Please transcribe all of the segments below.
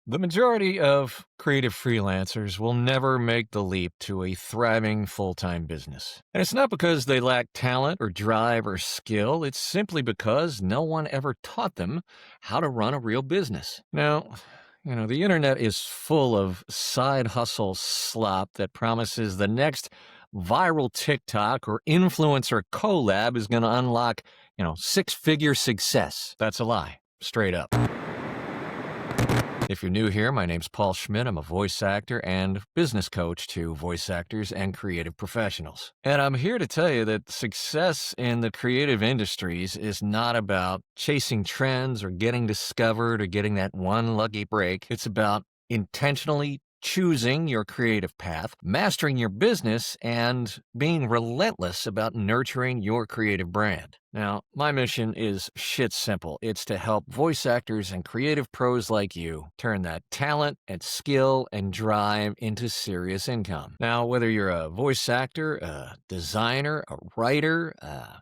The majority of creative freelancers will never make the leap to a thriving full-time business. And it's not because they lack talent or drive or skill, it's simply because no one ever taught them how to run a real business. Now, the internet is full of side hustle slop that promises the next viral TikTok or influencer collab is going to unlock, six-figure success. That's a lie, straight up. If you're new here, my name's Paul Schmidt. I'm a voice actor and business coach to voice actors and creative professionals. And I'm here to tell you that success in the creative industries is not about chasing trends or getting discovered or getting that one lucky break. It's about intentionally choosing your creative path, mastering your business, and being relentless about nurturing your creative brand. Now, my mission is shit simple. It's to help voice actors and creative pros like you turn that talent and skill and drive into serious income. Now, whether you're a voice actor, a designer, a writer,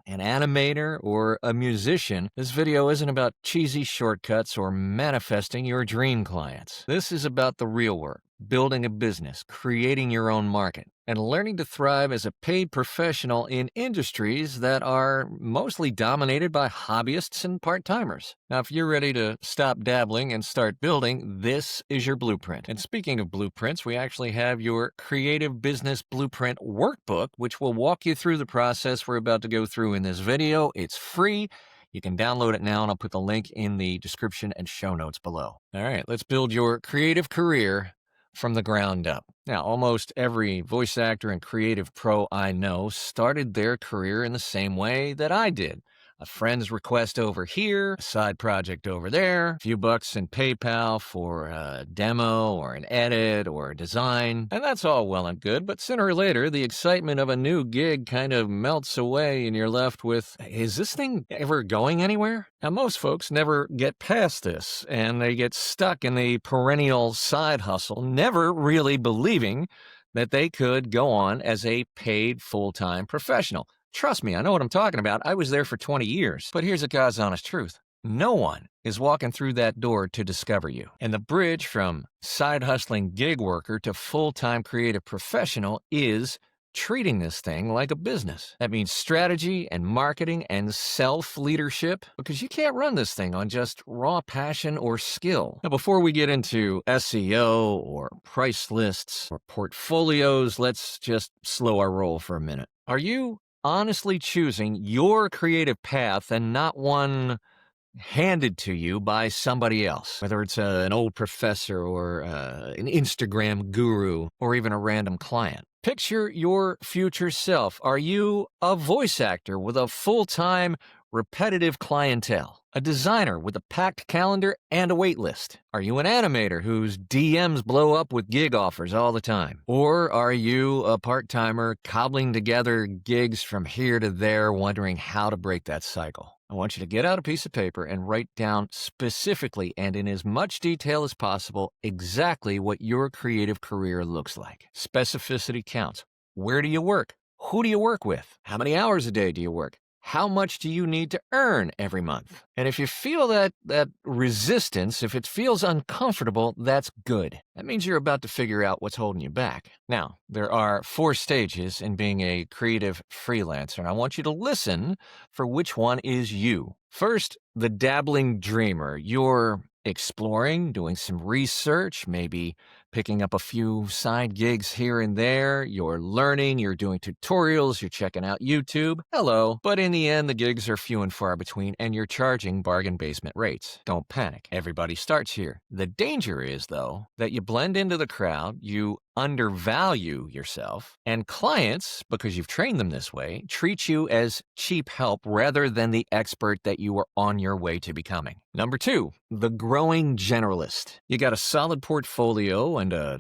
an animator, or a musician, this video isn't about cheesy shortcuts or manifesting your dream clients. This is about the real work. Building a business, creating your own market, and learning to thrive as a paid professional in industries that are mostly dominated by hobbyists and part-timers. Now, if you're ready to stop dabbling and start building, this is your blueprint. And speaking of blueprints, we actually have your Creative Business Blueprint Workbook, which will walk you through the process we're about to go through in this video. It's free. You can download it now, and I'll put the link in the description and show notes below. All right, let's build your creative career from the ground up. Now, almost every voice actor and creative pro I know started their career in the same way that I did. A friend's request over here, a side project over there, a few bucks in PayPal for a demo or an edit or a design. And that's all well and good, but sooner or later, the excitement of a new gig kind of melts away and you're left with, is this thing ever going anywhere? Now, most folks never get past this, and they get stuck in the perennial side hustle, never really believing that they could go on as a paid full-time professional. Trust me, I know what I'm talking about. I was there for 20 years. But here's a God's honest truth. No one is walking through that door to discover you. And the bridge from side hustling gig worker to full-time creative professional is treating this thing like a business. That means strategy and marketing and self-leadership, because you can't run this thing on just raw passion or skill. Now, before we get into SEO or price lists or portfolios, let's just slow our roll for a minute. Are you honestly choosing your creative path and not one handed to you by somebody else, whether it's an old professor or an Instagram guru or even a random client? Picture your future self. Are you a voice actor with a full-time, repetitive clientele? A designer with a packed calendar and a wait list? Are you an animator whose DMs blow up with gig offers all the time? Or are you a part-timer cobbling together gigs from here to there, wondering how to break that cycle? I want you to get out a piece of paper and write down specifically and in as much detail as possible exactly what your creative career looks like. Specificity counts. Where do you work? Who do you work with? How many hours a day do you work? How much do you need to earn every month? And if you feel that resistance, if it feels uncomfortable, that's good. That means you're about to figure out what's holding you back. Now, there are 4 stages in being a creative freelancer, and I want you to listen for which one is you. First, the dabbling dreamer. You're exploring, doing some research, maybe picking up a few side gigs here and there. You're learning, you're doing tutorials, you're checking out YouTube. Hello. But in the end, the gigs are few and far between, and you're charging bargain basement rates. Don't panic. Everybody starts here. The danger is, though, that you blend into the crowd, you undervalue yourself, and clients, because you've trained them this way, treat you as cheap help rather than the expert that you are on your way to becoming. Number 2, the growing generalist. You got a solid portfolio and a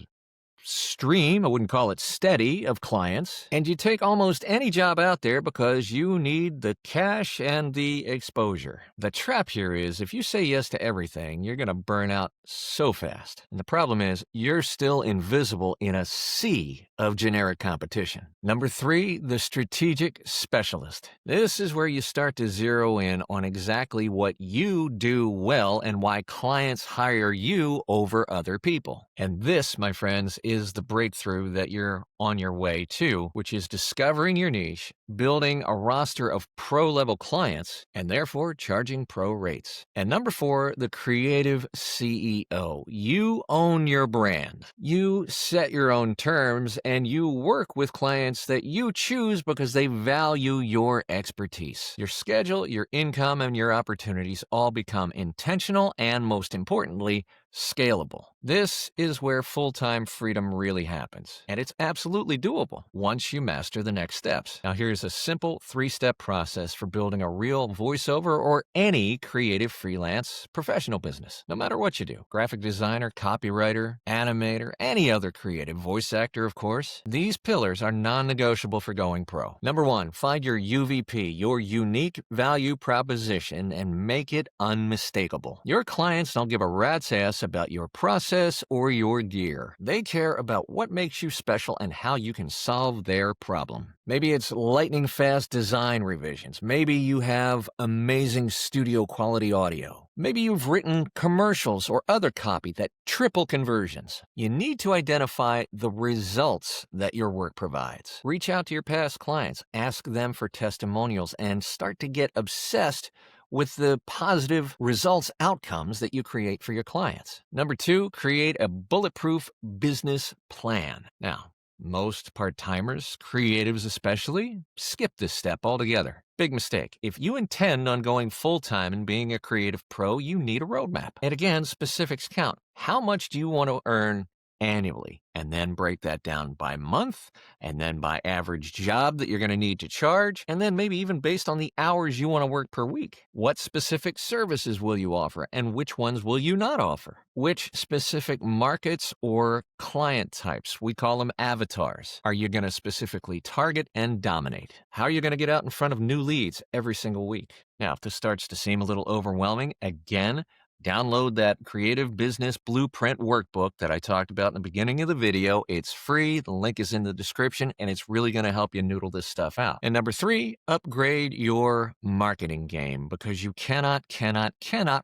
stream, I wouldn't call it steady, of clients, and you take almost any job out there because you need the cash and the exposure. The trap here is if you say yes to everything, you're going to burn out so fast. And the problem is you're still invisible in a sea of generic competition. Number 3, the strategic specialist. This is where you start to zero in on exactly what you do well and why clients hire you over other people. And this, my friends, is the breakthrough that you're on your way to, which is discovering your niche, building a roster of pro-level clients, and therefore charging pro rates. And number 4, the creative CEO. You own your brand. You set your own terms, and you work with clients that you choose because they value your expertise. Your schedule, your income, and your opportunities all become intentional and, most importantly, scalable. This is where full-time freedom really happens, and it's absolutely doable once you master the next steps. Now, here's a simple 3-step process for building a real voiceover or any creative freelance professional business, no matter what you do. Graphic designer, copywriter, animator, any other creative, voice actor, of course. These pillars are non-negotiable for going pro. Number 1, find your UVP, your unique value proposition, and make it unmistakable. Your clients don't give a rat's ass about your process or your gear. They care about what makes you special and how you can solve their problem. Maybe it's lightning-fast design revisions. Maybe you have amazing studio quality audio. Maybe you've written commercials or other copy that triple conversions. You need to identify the results that your work provides. Reach out to your past clients, ask them for testimonials, and start to get obsessed with the positive results outcomes that you create for your clients. Number 2, create a bulletproof business plan. Now, most part-timers, creatives especially, skip this step altogether. Big mistake. If you intend on going full-time and being a creative pro, you need a roadmap. And again, specifics count. How much do you want to earn annually? And then break that down by month, and then by average job that you're going to need to charge, and then maybe even based on the hours you want to work per week. What specific services will you offer, and which ones will you not offer? Which specific markets or client types, we call them avatars, are you going to specifically target and dominate? How are you going to get out in front of new leads every single week? Now, if this starts to seem a little overwhelming, again, download that Creative Business Blueprint workbook that I talked about in the beginning of the video. It's free. The link is in the description, and it's really going to help you noodle this stuff out. And number 3, upgrade your marketing game, because you cannot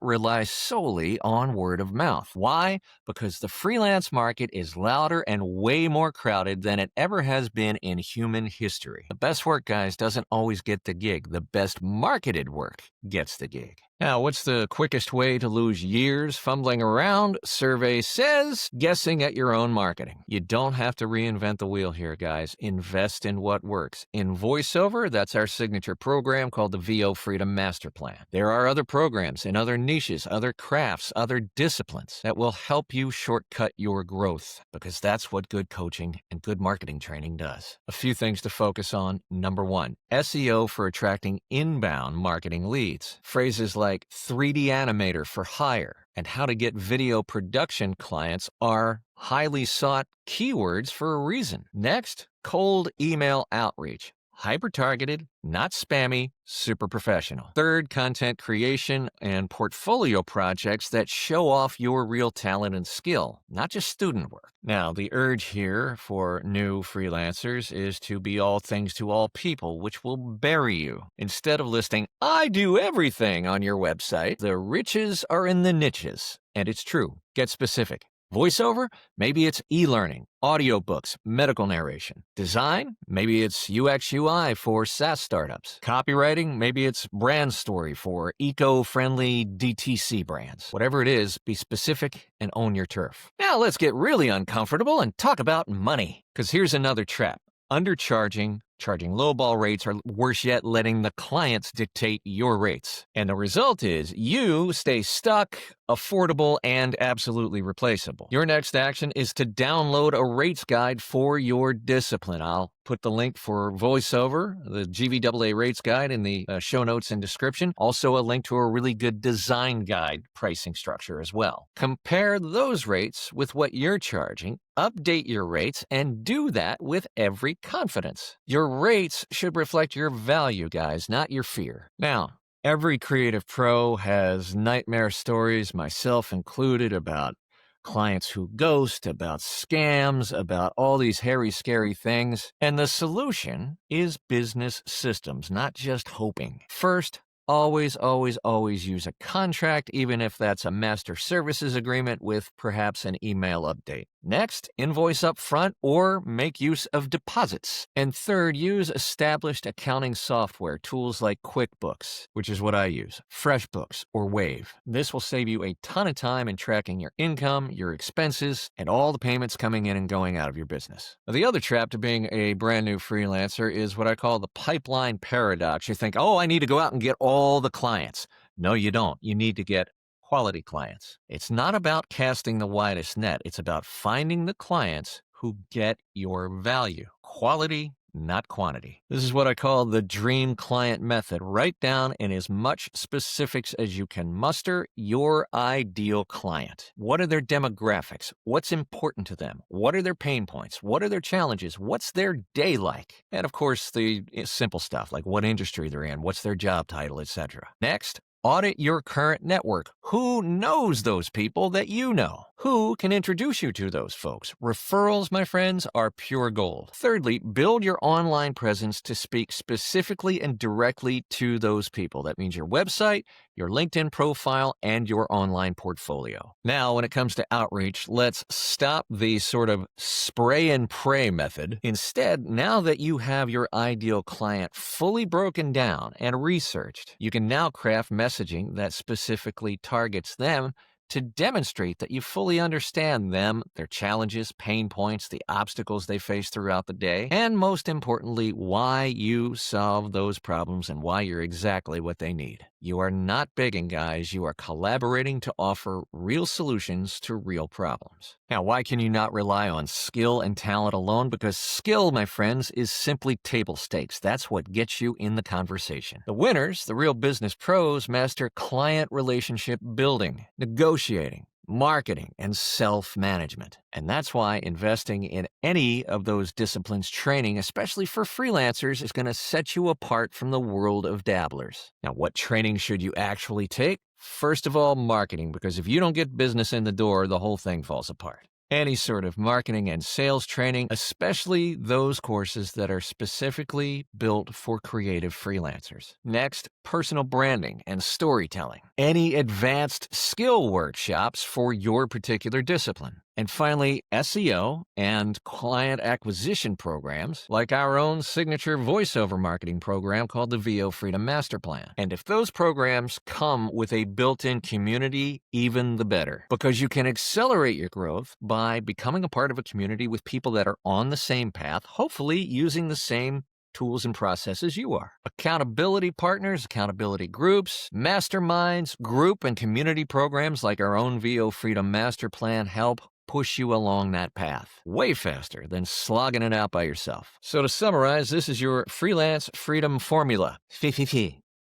rely solely on word of mouth. Why? Because the freelance market is louder and way more crowded than it ever has been in human history. The best work, guys, doesn't always get the gig. The best marketed work gets the gig. Now, what's the quickest way to lose years fumbling around? Survey says guessing at your own marketing. You don't have to reinvent the wheel here, guys. Invest in what works. In VoiceOver, that's our signature program called the VO Freedom Master Plan. There are other programs in other niches, other crafts, other disciplines that will help you shortcut your growth, because that's what good coaching and good marketing training does. A few things to focus on. Number 1, SEO for attracting inbound marketing leads. Phrases like 3D animator for hire and how to get video production clients are highly sought keywords for a reason. Next, cold email outreach. Hyper-targeted, not spammy, super professional. Third, content creation and portfolio projects that show off your real talent and skill, not just student work. Now, the urge here for new freelancers is to be all things to all people, which will bury you. Instead of listing, I do everything on your website, the riches are in the niches. And it's true. Get specific. VoiceOver? Maybe it's e-learning, audiobooks, medical narration. Design? Maybe it's UX UI for SaaS startups. Copywriting? Maybe it's brand story for eco-friendly DTC brands. Whatever it is, be specific and own your turf. Now let's get really uncomfortable and talk about money. Because here's another trap. Undercharging charging lowball rates, or worse yet, letting the clients dictate your rates. And the result is you stay stuck, affordable, and absolutely replaceable. Your next action is to download a rates guide for your discipline. I'll put the link for VoiceOver, the GVAA rates guide, in the show notes and description. Also a link to a really good design guide pricing structure as well. Compare those rates with what you're charging, update your rates, and do that with every confidence. Your rates should reflect your value, guys, not your fear. Now, every creative pro has nightmare stories, myself included, about clients who ghost, about scams, about all these hairy, scary things. And the solution is business systems, not just hoping. First, always use a contract, even if that's a master services agreement with perhaps an email update. Next, invoice up front or make use of deposits. And third, use established accounting software, tools like QuickBooks, which is what I use, FreshBooks, or Wave. This will save you a ton of time in tracking your income, your expenses, and all the payments coming in and going out of your business. Now, the other trap to being a brand new freelancer is what I call the pipeline paradox. You think, oh, I need to go out and get all the clients. No, you don't. You need to get quality clients. It's not about casting the widest net. It's about finding the clients who get your value. Quality, not quantity. This is what I call the dream client method. Write down in as much specifics as you can muster your ideal client. What are their demographics? What's important to them? What are their pain points? What are their challenges? What's their day like? And of course, the simple stuff like what industry they're in, what's their job title, etc. Next, audit your current network. Who knows those people that you know? Who can introduce you to those folks? Referrals, my friends, are pure gold. Thirdly, build your online presence to speak specifically and directly to those people. That means your website, your LinkedIn profile, and your online portfolio. Now, when it comes to outreach, let's stop the sort of spray and pray method. Instead, now that you have your ideal client fully broken down and researched, you can now craft messaging that specifically targets them to demonstrate that you fully understand them, their challenges, pain points, the obstacles they face throughout the day, and most importantly, why you solve those problems and why you're exactly what they need. You are not begging, guys. You are collaborating to offer real solutions to real problems. Now, why can you not rely on skill and talent alone? Because skill, my friends, is simply table stakes. That's what gets you in the conversation. The winners, the real business pros, master client relationship building, negotiating, marketing, and self-management. And that's why investing in any of those disciplines training, especially for freelancers, is going to set you apart from the world of dabblers. Now, what training should you actually take? First of all, marketing, because if you don't get business in the door, the whole thing falls apart. Any sort of marketing and sales training, especially those courses that are specifically built for creative freelancers. Next, personal branding and storytelling. Any advanced skill workshops for your particular discipline. And finally, SEO and client acquisition programs like our own signature voiceover marketing program called the VOPro Master Plan. And if those programs come with a built-in community, even the better, because you can accelerate your growth by becoming a part of a community with people that are on the same path, hopefully using the same tools and processes you are. Accountability partners, accountability groups, masterminds, group and community programs like our own VOPro Master Plan help push you along that path way faster than slogging it out by yourself. So to summarize, this is your freelance freedom formula.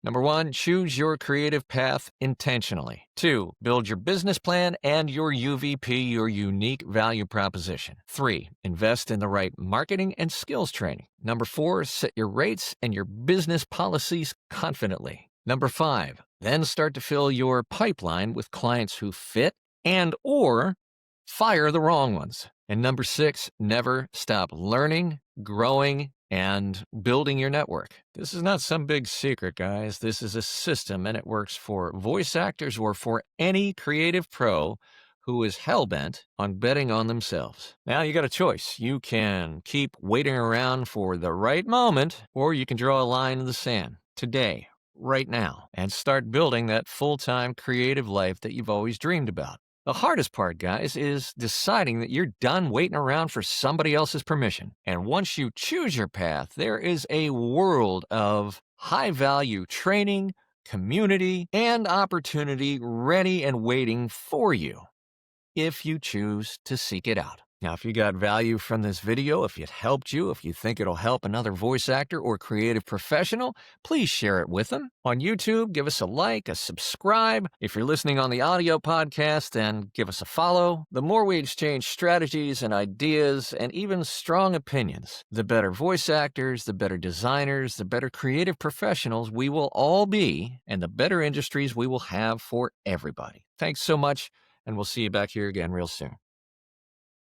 Number 1, choose your creative path intentionally. 2, build your business plan and your UVP, your unique value proposition. 3, invest in the right marketing and skills training. Number 4, set your rates and your business policies confidently. Number 5, then start to fill your pipeline with clients who fit and or fire the wrong ones. And number 6, never stop learning, growing, and building your network. This is not some big secret, guys. This is a system, and it works for voice actors or for any creative pro who is hell-bent on betting on themselves. Now you got a choice. You can keep waiting around for the right moment, or you can draw a line in the sand today, right now, and start building that full-time creative life that you've always dreamed about. The hardest part, guys, is deciding that you're done waiting around for somebody else's permission. And once you choose your path, there is a world of high value training, community, and opportunity ready and waiting for you if you choose to seek it out. Now, if you got value from this video, if it helped you, if you think it'll help another voice actor or creative professional, please share it with them. On YouTube, give us a like, a subscribe. If you're listening on the audio podcast, then give us a follow. The more we exchange strategies and ideas and even strong opinions, the better voice actors, the better designers, the better creative professionals we will all be, and the better industries we will have for everybody. Thanks so much, and we'll see you back here again real soon.